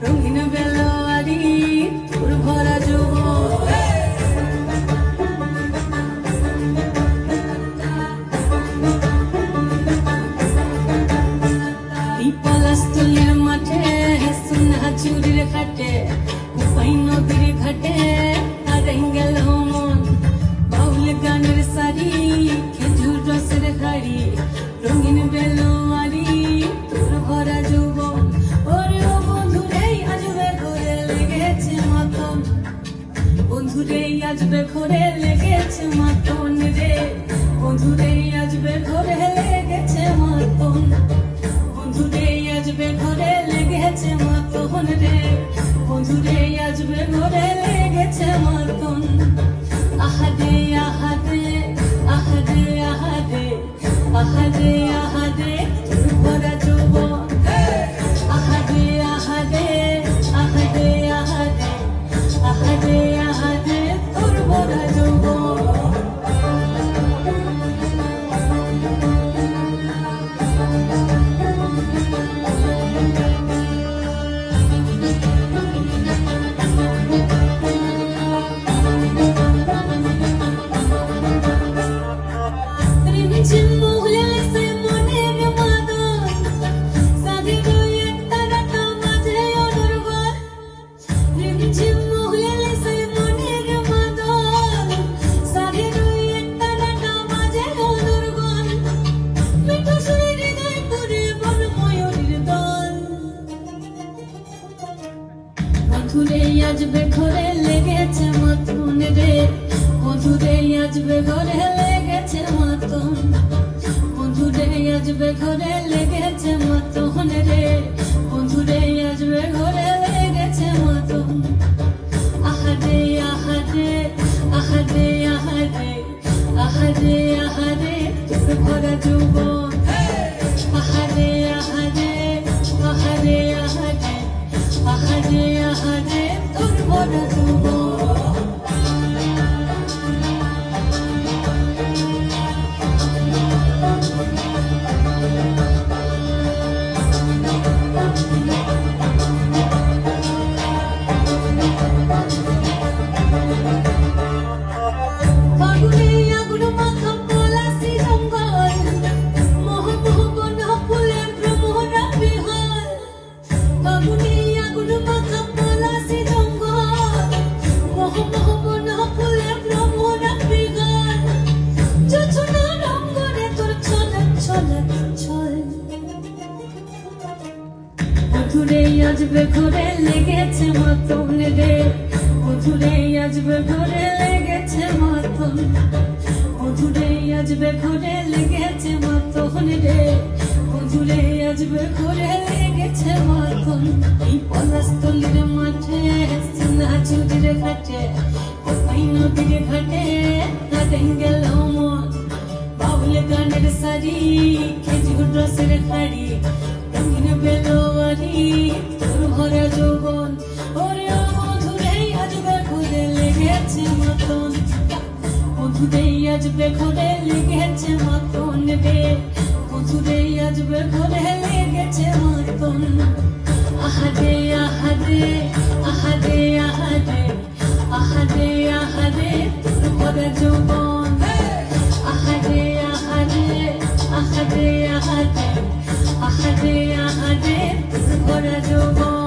রঙিন বেলোয়ারি তোর ভরা যৌবন। এই পলাশতলির মাঠে সোনা চুরির ঘাটে উপাই নদীর ঘাটে হারাই গেল মন। বাউল গানের সারি খেজুর রসের হাড়ি রঙিন বেলোয়ারি তোর ভরা যৌবন। ওরে ও বন্ধুরে আজবে ঘরে লেগেছে মাতন, বন্ধুরে আজবে ঘরে লেগেছে মাতন রে, বন্ধুরে আজবে ঘরে লেগেছে মাতন, বন্ধুরে আজবে ঘরে লেগেছে মাতন রে, বন্ধুরে আজবে ঘরে লেগেছে মাতন। আহাদে আহাদে আহাদে আহাদে আহাদে আহাদে তোর ভরা যৌবন। আহাদে আহাদে আহাদে আহাদে আহাদে আহাদে তোর ভরা যৌবন। বন্ধুরে আজবে ঘরে লেগেছে মাতন রে, বন্ধুরে আজবে ঘরে লেগেছে মাতন, বন্ধুরে আজবে ঘরে লেগেছে মাতন রে, বন্ধুরে আজবে ঘরে লেগেছে মাতন। আহাদে আহাদে আহাদে আহাদে আহাদে আহাদে তোর ভরা যৌবন। আহাদে আহাদে আহাদে আহাদে আহাদে আহাদে তোর ভরা যৌবন। বন্ধুরে আজবে ঘরে লেগেছে মাতন রে, বন্ধুরে আজবে ঘরে লেগেছে মাতন, বন্ধুরে আজবে ঘরে লেগেছে মাতন রে, বন্ধুরে আজবে ঘরে লেগেছে মাতন। এই পলাশতলির মাঠে সোনা চুরির ঘাটে উপাই নদীর ঘাটে হারাই গেল মন। বাউল গানের সারি খেজুর রসের হাড়ি রঙিন বেলোয়ারি তোর ভরা যৌবন। ওরে ও বন্ধুরে আজবে ঘরে লেগেছে মাতন, বন্ধুরে আজবে ঘরে লেগেছে মাতন রে, বন্ধুরে আজবে ঘরে লেগেছে মাতন। আহাদে আহাদে আহাদে আহাদে আহাদে আহাদে তোর ভরা যৌবন। আহাদে আহাদে আহাদে আহাদে আহাদে আহাদে তোর ভরা যৌবন।